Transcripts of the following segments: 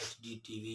HD TV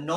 9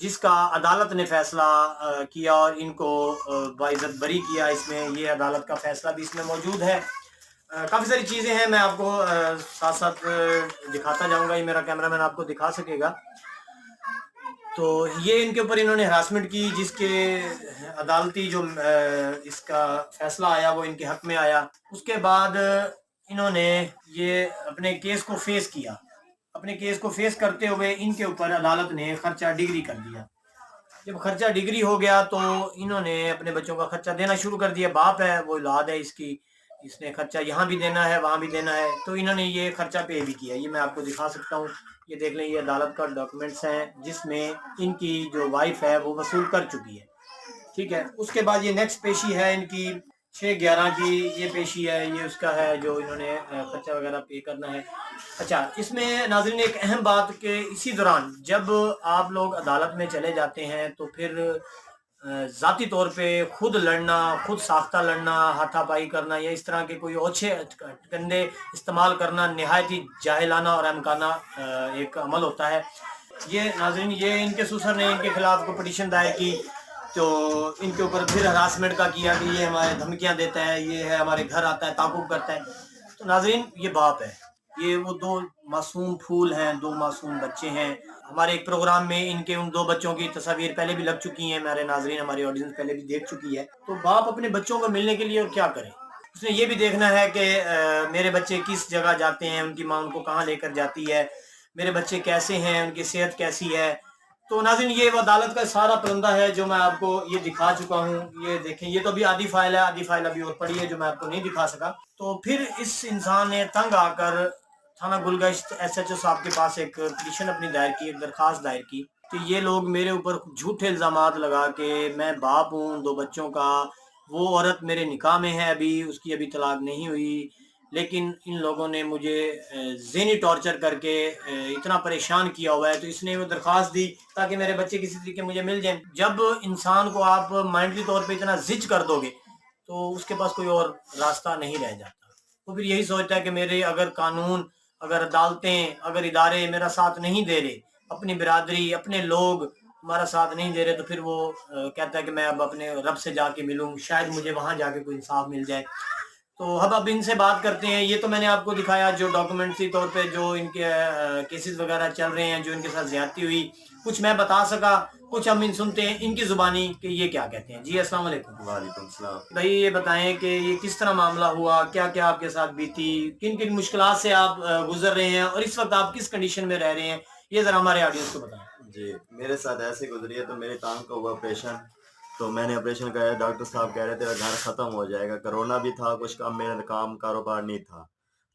جس کا عدالت نے فیصلہ کیا اور ان کو باعزت بری کیا. اس میں یہ عدالت کا فیصلہ بھی اس میں موجود ہے. کافی ساری چیزیں ہیں, میں آپ کو ساتھ ساتھ دکھاتا جاؤں گا. یہ میرا کیمرہ مین آپ کو دکھا سکے گا. تو یہ ان کے اوپر انہوں نے ہراسمنٹ کی, جس کے عدالتی جو اس کا فیصلہ آیا وہ ان کے حق میں آیا. اس کے بعد انہوں نے یہ اپنے کیس کو فیس کیا. اپنے کیس کو فیس کرتے ہوئے ان کے اوپر عدالت نے خرچہ ڈگری کر دیا. جب خرچہ ڈگری ہو گیا تو انہوں نے اپنے بچوں کا خرچہ دینا شروع کر دیا. باپ ہے, وہ اولاد ہے اس کی, اس نے خرچہ یہاں بھی دینا ہے وہاں بھی دینا ہے. تو انہوں نے یہ خرچہ پے بھی کیا. یہ میں آپ کو دکھا سکتا ہوں. یہ دیکھ لیں, یہ عدالت کا ڈاکومنٹس ہیں جس میں ان کی جو وائف ہے وہ وصول کر چکی ہے. ٹھیک ہے. اس کے بعد یہ نیکسٹ پیشی ہے ان کی 6/11 کی. یہ پیشی ہے, یہ اس کا ہے جو انہوں نے خرچہ وغیرہ پے کرنا ہے. اچھا, اس میں ناظرین ایک اہم بات کہ اسی دوران جب آپ لوگ عدالت میں چلے جاتے ہیں تو پھر ذاتی طور پہ خود لڑنا, خود ساختہ لڑنا, ہاتھا پائی کرنا یا اس طرح کے کوئی اوچھے کنڈے استعمال کرنا نہایت ہی جاہلانہ اور احمقانہ ایک عمل ہوتا ہے. یہ ناظرین, یہ ان کے سسر نے ان کے خلاف کو پٹیشن دائر کی تو ان کے اوپر پھر ہراسمنٹ کا کیا کہ یہ ہمارے دھمکیاں دیتا ہے, یہ ہے ہمارے گھر آتا ہے, تعاقب کرتا ہے. تو ناظرین, یہ باپ ہے, یہ وہ 2 معصوم پھول ہیں, 2 معصوم بچے ہیں. ہمارے ایک پروگرام میں ان کے ان 2 بچوں کی تصاویر پہلے بھی لگ چکی ہیں. ہمارے ناظرین, ہماری آڈینس پہلے بھی دیکھ چکی ہے. تو باپ اپنے بچوں کو ملنے کے لیے اور کیا کرے, اس نے یہ بھی دیکھنا ہے کہ میرے بچے کس جگہ جاتے ہیں, ان کی ماں ان کو کہاں لے کر جاتی ہے, میرے بچے کیسے ہیں, ان کی صحت کیسی ہے. تو ناظرین, یہ وہ عدالت کا سارا پرندہ ہے جو میں آپ کو یہ دکھا چکا ہوں. یہ دیکھیں, یہ تو بھی آدھی فائل ہے, آدھی فائل ابھی اور پڑی ہے جو میں آپ کو نہیں دکھا سکا. تو پھر اس انسان نے تنگ آ کر تھانہ گلگشت SHO صاحب کے پاس ایک پٹیشن اپنی دائر کی, ایک درخواست دائر کی کہ یہ لوگ میرے اوپر جھوٹے الزامات لگا کے, میں باپ ہوں 2 بچوں کا, وہ عورت میرے نکاح میں ہے, ابھی اس کی ابھی طلاق نہیں ہوئی, لیکن ان لوگوں نے مجھے ذہنی ٹارچر کر کے اتنا پریشان کیا ہوا ہے. تو اس نے وہ درخواست دی تاکہ میرے بچے کسی طریقے مجھے مل جائیں. جب انسان کو آپ مائنڈلی طور پہ اتنا زج کر دو گے تو اس کے پاس کوئی اور راستہ نہیں رہ جاتا. وہ پھر یہی سوچتا ہے کہ میرے اگر قانون, اگر عدالتیں, اگر ادارے میرا ساتھ نہیں دے رہے, اپنی برادری, اپنے لوگ ہمارا ساتھ نہیں دے رہے, تو پھر وہ کہتا ہے کہ میں اب اپنے رب سے جا کے ملوں, شاید مجھے وہاں جا کے کوئی انصاف مل جائے. تو اب ان سے بات کرتے ہیں. یہ تو میں نے آپ کو دکھایا جو ڈاکومنٹری طور پہ جو ان کے کیسز وغیرہ چل رہے ہیں, جو ان کے ساتھ زیادتی ہوئی, کچھ میں بتا سکا, کچھ ہم سنتے ہیں ان کی زبانی کہ یہ کیا کہتے ہیں. جی السلام علیکم. وعلیکم السلام. بھائی یہ بتائیں کہ یہ کس طرح معاملہ ہوا, کیا کیا آپ کے ساتھ بیتی, کن کن مشکلات سے آپ گزر رہے ہیں, اور اس وقت آپ کس کنڈیشن میں رہ رہے ہیں, یہ ذرا ہمارے آڈینس کو بتائیں. جی, میرے ساتھ ایسے گزری ہے. تو میری ٹانگ کا ہوا آپریشن, تو میں نے آپریشن کرایا. ڈاکٹر صاحب کہہ رہے تھے گھر ختم ہو جائے گا, کرونا بھی تھا, کچھ کام, میرا کام کاروبار نہیں تھا.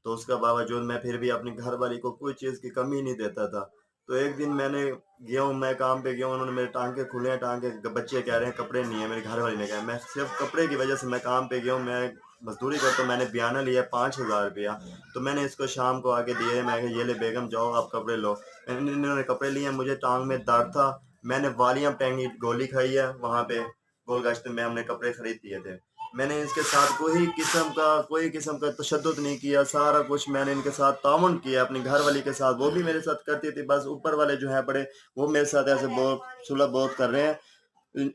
تو اس کا باوجود میں پھر بھی اپنی گھر والی کو کوئی چیز کی کمی نہیں دیتا تھا. تو ایک دن میں نے گیا ہوں, میں کام پہ گیا ہوں, انہوں نے میرے ٹانکے کھلے ہیں, ٹانکے بچے کہہ رہے ہیں کپڑے نہیں ہیں, میری گھر والی نے کہا. میں صرف کپڑے کی وجہ سے میں کام پہ گیا ہوں, میں مزدوری کرتا ہوں. میں نے بیانہ لیا 5,000 روپیہ. تو میں نے اس کو شام کو آگے دیے, میں کہ یہ لے بیگم جاؤ آپ کپڑے لو. انہوں نے کپڑے لیے, مجھے ٹانگ میں درد تھا, میں نے والیاں ٹینگی, گولی کھائی ہے وہاں پہ گول گشت میں, ہم نے کپڑے خرید دیے تھے. میں نے اس کے ساتھ کوئی قسم کا تشدد نہیں کیا, سارا کچھ میں نے ان کے ساتھ تعاون کیا, اپنی گھر والی کے ساتھ, وہ بھی میرے ساتھ کرتی تھی. بس اوپر والے جو ہیں بڑے, وہ میرے ساتھ ایسے بہت صلح بہت کر رہے ہیں.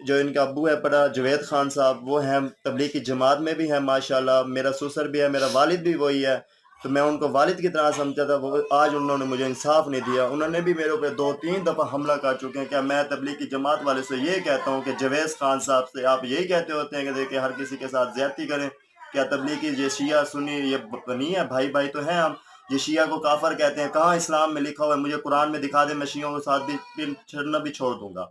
جو ان کا ابو ہے بڑا جوید خان صاحب, وہ ہیں تبلیغ کی جماعت میں بھی ہیں ماشاءاللہ. میرا سسر بھی ہے, میرا والد بھی وہی ہے. تو میں ان کو والد کی طرح سمجھتا تھا, وہ آج انہوں نے مجھے انصاف نہیں دیا. انہوں نے بھی میرے اوپر 2-3 دفعہ حملہ کر چکے ہیں. کیا میں تبلیغ کی جماعت والے سے یہ کہتا ہوں کہ جوید خان صاحب سے آپ یہی کہتے ہوتے ہیں کہ دیکھیں ہر کسی کے ساتھ زیادتی کریں؟ کیا تبلیغ کی یہ شیعہ سنی یہ نہیں ہے, بھائی بھائی تو ہیں ہم. یہ شیعہ کو کافر کہتے ہیں, کہاں اسلام میں لکھا ہوا ہے؟ مجھے قرآن میں دکھا دیں, میں شیعوں کے ساتھ بھی چھڑنا بھی چھوڑ دوں گا,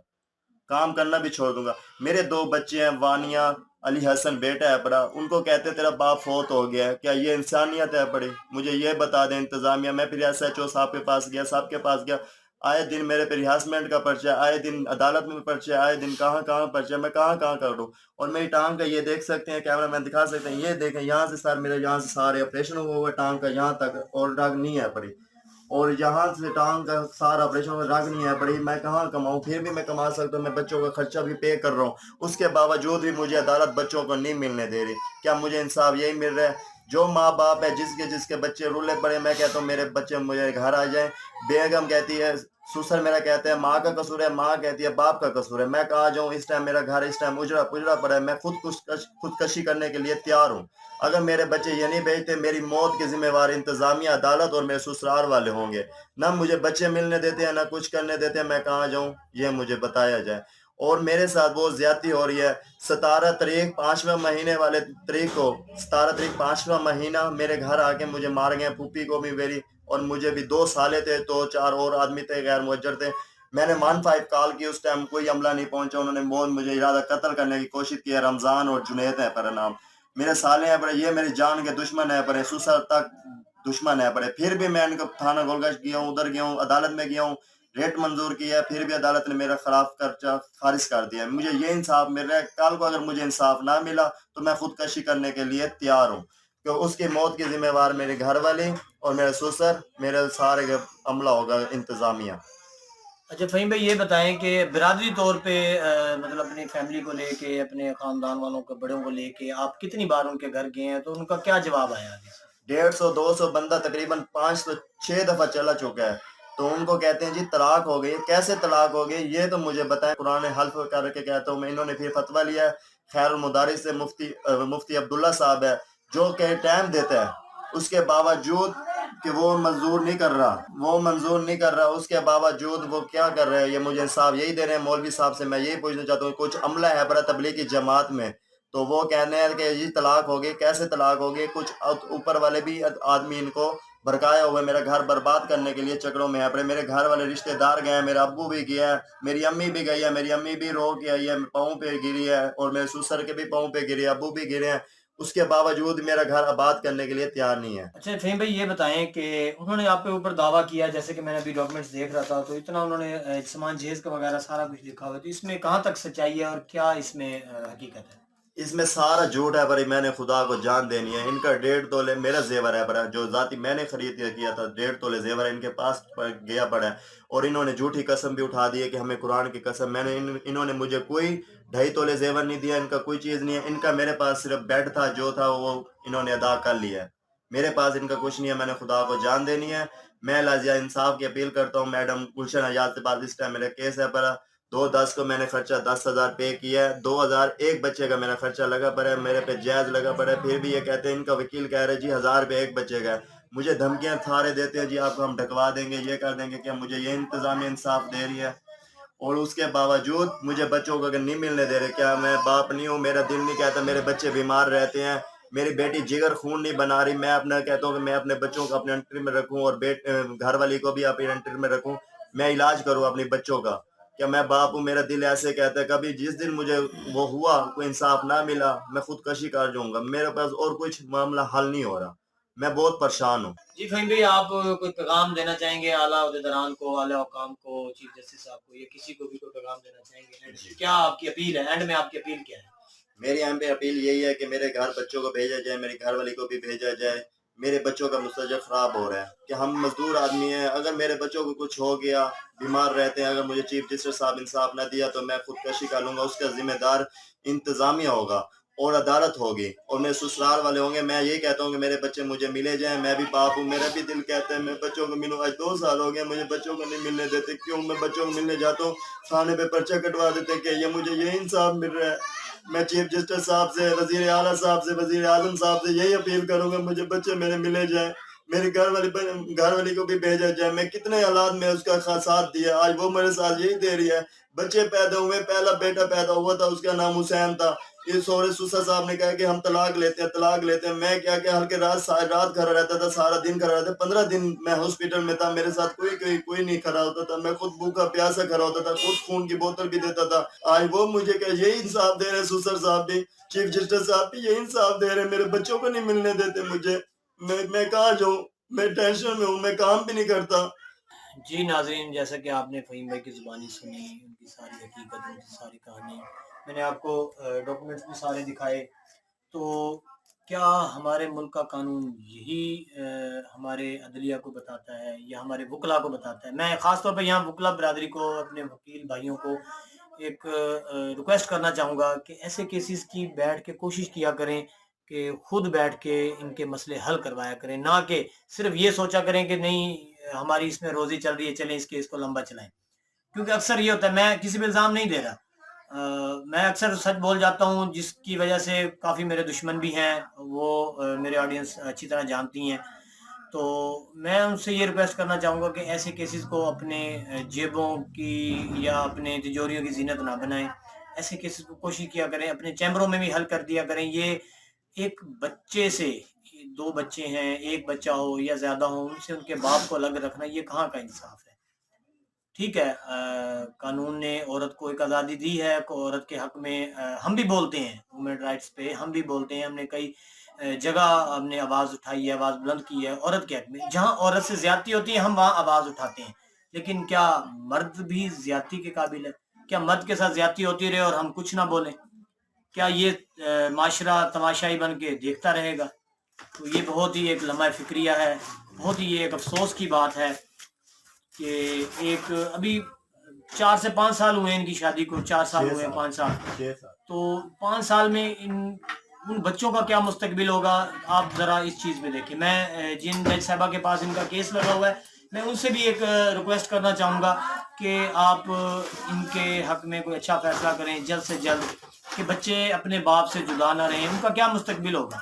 کام کرنا بھی چھوڑ دوں گا. میرے 2 بچے ہیں, وانیہ, علی حسن بیٹا ہے بڑا, ان کو کہتے تیرا باپ فوت ہو گیا ہے. کیا یہ انسانیت ہے بڑی؟ مجھے یہ بتا دیں انتظامیہ. میں پھر SHO صاحب کے پاس گیا, صاحب کے پاس گیا, آئے دن میرے پہ ہراسمنٹ کا پرچہ, آئے دن عدالت میں پرچہ, آئے دن کہاں پرچہ, میں کہاں کروں. اور میری ٹانگ کا یہ دیکھ سکتے ہیں, کیمرہ مین دکھا سکتے ہیں, یہ دیکھیں یہاں سے سر, میرے یہاں سے سارے آپریشن ہوا ٹانگ کا یہاں تک, اور رگ نہیں ہے پڑی, اور یہاں سے ٹانگ کا سارا آپریشن ہوا, رگ نہیں ہے پڑی. میں کہاں کماؤں؟ پھر بھی میں کما سکتا ہوں, میں بچوں کا خرچہ بھی پے کر رہا ہوں. اس کے باوجود بھی مجھے عدالت بچوں کو نہیں ملنے دے رہی. کیا مجھے انصاف یہی مل رہا ہے جو ماں باپ ہے جس کے بچے رولے پڑے، میں کہتا ہوں میرے بچے مجھے گھر آ جائیں. بیگم کہتی ہے، سسر میرا کہتا ہے ماں کا قصور ہے، ماں کہتی ہے باپ کا قصور ہے. میں کہاں جاؤں؟ اس ٹائم میرا گھر اس ٹائم اجڑا پجڑا پڑا ہے. میں خودکشی کرنے کے لیے تیار ہوں. اگر میرے بچے یہ نہیں بھیجتے، میری موت کی ذمہ وار انتظامیہ، عدالت اور میرے سسرال والے ہوں گے. نہ مجھے بچے ملنے دیتے ہیں، نہ کچھ کرنے دیتے ہیں. میں کہاں جاؤں؟ یہ مجھے بتایا جائے. اور میرے ساتھ وہ زیادتی ہو رہی ہے. 17 تاریخ 5واں مہینے والے تاریخ کو 17 تاریخ 5واں مہینہ میرے گھر آ کے مجھے مار گئے. پھوپھی کو بھی میری، اور مجھے بھی 2 سالے تھے، 2-4 اور آدمی تھے غیر مؤجر تھے. میں نے 15 کال کی، اس ٹائم کوئی عملہ نہیں پہنچا. انہوں نے مجھے ارادہ قتل کرنے کی کوشش کی ہے. رمضان اور جنید ہے پر نام، میرے سالے ہیں پر یہ میری جان کے دشمن ہے پر سسر تک دشمن ہے پر. پھر بھی میں ان کو تھانہ گولگشت گیا ہوں، ادھر گیا ہوں، عدالت میں گیا ہوں، ریٹ منظور کیا ہے، پھر بھی عدالت نے میرا خلاف خرچہ خارج کر دیا. مجھے یہ انصاف مل رہا ہے. کل کو اگر مجھے انصاف نہ ملا تو میں خودکشی کرنے کے لیے تیار ہوں، کہ اس کی موت کی ذمہ وار میرے گھر والی اور میرے سسر، میرے سارے عملہ ہوگا انتظامیہ. اچھا فہیم بھائی، یہ بتائیں کہ برادری طور پہ مطلب اپنی فیملی کو لے کے، اپنے خاندان والوں کو، بڑوں کو لے کے آپ کتنی بار ان کے گھر گئے ہیں، تو ان کا کیا جواب آیا آگے سے؟ 150-200 بندہ تقریباً 5 سے 6 دفعہ چلا چکا ہے. تو ان کو کہتے ہیں جی طلاق ہو گئی. کیسے طلاق ہو گئی یہ تو مجھے بتائیں. قرآن حلف کر کے کہتا ہوں میں. انہوں نے پھر فتویٰ لیا ہے. خیر المدارس سے مفتی عبداللہ صاحب ہے، جو کہ ٹائم دیتا ہے، اس کے باوجود کہ وہ منظور نہیں کر رہا، اس کے باوجود وہ کیا کر رہے ہیں؟ یہ مجھے انصاف یہی دے رہے ہیں. مولوی صاحب سے میں یہی پوچھنا چاہتا ہوں، کچھ عملہ ہے برا تبلیغی جماعت میں، تو وہ کہنے ہیں کہ یہ طلاق ہو گئی. کیسے طلاق ہو گئی؟ کچھ اوپر والے بھی آدمی ان کو بھڑکایا ہوئے میرا گھر برباد کرنے کے لیے چکروں میں ہے. میرے گھر والے رشتہ دار گئے ہیں، میرا ابو بھی گیا ہے، میری امی بھی گئی ہے. میری امی بھی رو کے آئی ہے، پاؤں پہ گری ہے، اور میرے سسر کے بھی پاؤں پہ گری ہے، ابو بھی گرے ہیں. اس کے باوجود میرا گھر آباد کرنے کے لیے تیار نہیں ہے. اچھا فہیم بھائی، یہ بتائیں کہ انہوں نے آپ کے اوپر دعویٰ کیا، جیسے کہ میں نے ابھی ڈاکومنٹس دیکھ رہا تھا، تو اتنا انہوں نے سامان جہیز کا وغیرہ سارا کچھ لکھا ہوا ہے، تو اس میں کہاں تک سچائی ہے اور کیا اس میں حقیقت ہے؟ اس میں سارا جھوٹ ہے بھائی. میں نے خدا کو جان دینی ہے. ان کا 1.5 تولے میرا زیور ہے بھائی، جو ذاتی میں نے خرید کیا تھا. 1.5 تولے زیور ان کے پاس گیا پڑا ہے. اور انہوں نے جھوٹی قسم بھی اٹھا دی ہے کہ ہمیں قرآن کی قسم. انہوں نے مجھے کوئی 2.5 تولے زیور نہیں دیا. ان کا کوئی چیز نہیں ہے. ان کا میرے پاس صرف بیڈ تھا، جو تھا وہ انہوں نے ادا کر لیا ہے. میرے پاس ان کا کچھ نہیں ہے. میں نے خدا کو جان دینی ہے. میں لازیہ انصاف کی اپیل کرتا ہوں. میڈم گلشن حجاز سے بات، اس ٹائم میرا کیس ہے پر 2/10 کو میں نے خرچہ 10,000 پے کیا ہے. 2,000 ایک بچے کا میرا خرچہ لگا پڑا ہے، میرے پہ جائز لگا پڑا ہے. پھر بھی یہ کہتے ہیں، ان کا وکیل کہہ رہے جی 1,000 روپے ایک بچے کا ہے. مجھے دھمکیاں تھارے دیتے ہیں جی آپ کو ہم ڈھکوا دیں گے، یہ کر دیں گے. کہ مجھے یہ انتظامیہ انصاف دے رہی ہے، اور اس کے باوجود مجھے بچوں کو اگر نہیں ملنے دے رہے. کیا میں باپ نہیں ہوں؟ میرا دل نہیں کہتا میرے بچے بیمار رہتے ہیں؟ میری بیٹی جگر خون نہیں بنا رہی. میں اپنا کہتا ہوں کہ میں اپنے بچوں کو اپنے انٹری میں رکھوں، اور گھر والی کو بھی اپنے انٹری میں رکھوں. میں علاج کروں اپنے بچوں کا. کیا میں باپ ہوں؟ میرا دل ایسے کہتا ہے. کبھی جس دن مجھے وہ ہوا، کوئی انصاف نہ ملا، میں خودکشی کر جاؤں گا. میرے پاس اور کچھ معاملہ حل نہیں ہو رہا. میں بہت پریشان ہوں. جی فہیم بھائی، آپ کوئی پیغام دینا چاہیں گے اعلیٰ عہدیداران کو، اعلیٰ حکام کو، چیف جسٹس صاحب کو، یا کسی کو بھی کوئی پیغام دینا چاہیں گے؟ جی. کیا آپ کی اپیل ہے؟ اینڈ میں آپ کی اپیل کیا ہے؟ میری یہاں پہ اپیل یہی ہے کہ میرے گھر بچوں کو بھیجا جائے، میری گھر والی کو بھی بھیجا جائے. میرے بچوں کا مستقبل خراب ہو رہا ہے. کہ ہم مزدور آدمی ہیں، اگر میرے بچوں کو کچھ ہو گیا، بیمار رہتے ہیں، اگر مجھے چیف جسٹس صاحب انصاف نہ دیا تو میں خودکشی کر لوں گا. اس کا ذمہ دار انتظامیہ ہوگا اور عدالت ہوگی، اور میرے سسرال والے ہوں گے. میں یہی کہتا ہوں کہ میرے بچے مجھے ملے جائیں. میں بھی باپ ہوں، میرا بھی دل کہتا ہے میں بچوں کو ملوں. آج 2 سال ہو گئے مجھے بچوں کو نہیں ملنے دیتے. کیوں؟ میں بچوں کو ملنے جاتا ہوں، تھانے پہ پرچہ کٹوا دیتے ہیں کہ یہ مجھے یہ انصاف مل رہا ہے. میں چیف جسٹس صاحب سے، وزیر اعلیٰ صاحب سے، وزیر اعظم صاحب سے یہی اپیل کروں گا مجھے بچے میرے ملے جائیں. میری گھر والی کو بھی بھیجا جائے. میں کتنے حالات میں اس کا ساتھ دیا، آج وہ میرے ساتھ یہی دے رہی ہے. بچے پیدا ہوئے، پہلا بیٹا پیدا ہوا تھا، اس کا نام حسین تھا. یہ سورے سسر صاحب نے کہا کہ ہم طلاق لیتے ہیں. میں کیا ہلکے رات کھڑا رہتا تھا، سارا دن کھڑا رہتا. 15 دن میں ہاسپٹل میں تھا، میرے ساتھ کوئی نہیں کھڑا ہوتا تھا. میں خود بھوکا پیاسا کھڑا ہوتا تھا، خود خون کی بوتل بھی دیتا تھا. آج وہ مجھے کہ یہی انصاف دے رہے، سسر صاحب بھی، چیف جسٹس صاحب بھی یہی انصاف دے رہے. میرے بچوں کو نہیں ملنے دیتے مجھے. میں کہاں جاؤں؟ میں ٹینشن میں ہوں، میں کام بھی نہیں کرتا. جی ناظرین، جیسا کہ آپ نے فہیم بھائی کی زبانی سنی، ان کی ساری حقیقت، ان کی ساری کہانی، میں نے آپ کو ڈاکومنٹس بھی سارے دکھائے. تو کیا ہمارے ملک کا قانون یہی ہمارے عدلیہ کو بتاتا ہے یا ہمارے وکلا کو بتاتا ہے؟ میں خاص طور پہ یہاں وکلا برادری کو، اپنے وکیل بھائیوں کو ایک ریکویسٹ کرنا چاہوں گا کہ ایسے کیسز کی بیٹھ کے کوشش کیا کریں کہ خود بیٹھ کے ان کے مسئلے حل کروایا کریں، نہ کہ صرف یہ سوچا کریں کہ نہیں ہماری اس میں روزی چل رہی ہے، چلیں اس کیس کو لمبا چلائیں. کیونکہ اکثر یہ ہوتا ہے، میں کسی پہ الزام نہیں دے رہا، میں اکثر سچ بول جاتا ہوں، جس کی وجہ سے کافی میرے دشمن بھی ہیں، وہ میرے آڈینس اچھی طرح جانتی ہیں. تو میں ان سے یہ ریکویسٹ کرنا چاہوں گا کہ ایسے کیسز کو اپنے جیبوں کی یا اپنے تجوریوں کی زینت نہ بنائیں. ایسے کیسز کو کوشش کیا کریں اپنے چیمبروں میں بھی حل کر دیا کریں. یہ ایک بچے سے، 2 بچے ہیں، ایک بچہ ہو یا زیادہ ہو، ان سے ان کے باپ کو الگ رکھنا، یہ کہاں کا انصاف ہے؟ ٹھیک ہے، قانون نے عورت کو ایک آزادی دی ہے، عورت کے حق میں ہم بھی بولتے ہیں، وومن رائٹس پہ ہم بھی بولتے ہیں، ہم نے کئی جگہ ہم نے آواز اٹھائی ہے، آواز بلند کی ہے عورت کے حق میں. جہاں عورت سے زیادتی ہوتی ہے ہم وہاں آواز اٹھاتے ہیں. لیکن کیا مرد بھی زیادتی کے قابل ہے؟ کیا مرد کے ساتھ زیادتی ہوتی رہے اور ہم کچھ نہ بولیں؟ کیا یہ معاشرہ تماشائی بن کے دیکھتا رہے گا؟ تو یہ بہت ہی ایک لمحہ فکریہ ہے، بہت ہی ایک افسوس کی بات ہے کہ ایک ابھی 4 سے 5 سال ہوئے ان کی شادی کو، 4 سال ہوئے، 5 سال، تو 5 سال میں ان بچوں کا کیا مستقبل ہوگا؟ آپ ذرا اس چیز پہ دیکھیں. میں جن جج صاحبہ کے پاس ان کا کیس لگا ہوا ہے، میں ان سے بھی ایک ریکویسٹ کرنا چاہوں گا کہ آپ ان کے حق میں کوئی اچھا فیصلہ کریں جلد سے جلد، کہ بچے اپنے باپ سے جدا نہ رہیں. ان کا کیا مستقبل ہوگا؟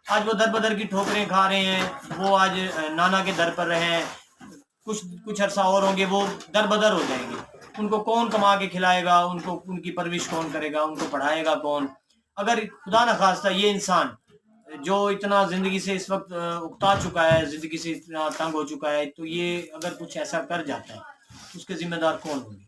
آج وہ در بدر کی ٹھوکریں کھا رہے ہیں، وہ آج نانا کے در پر رہے ہیں، کچھ عرصہ اور ہوں گے وہ در بدر ہو جائیں گے. ان کو کون کما کے کھلائے گا؟ ان کو ان کی پرورش کون کرے گا؟ ان کو پڑھائے گا کون؟ اگر خدا نخواستہ یہ انسان جو اتنا زندگی سے اس وقت اکتا چکا ہے، زندگی سے اتنا تنگ ہو چکا ہے، تو یہ اگر کچھ ایسا کر جاتا ہے تو اس کے ذمہ دار کون ہوں گے؟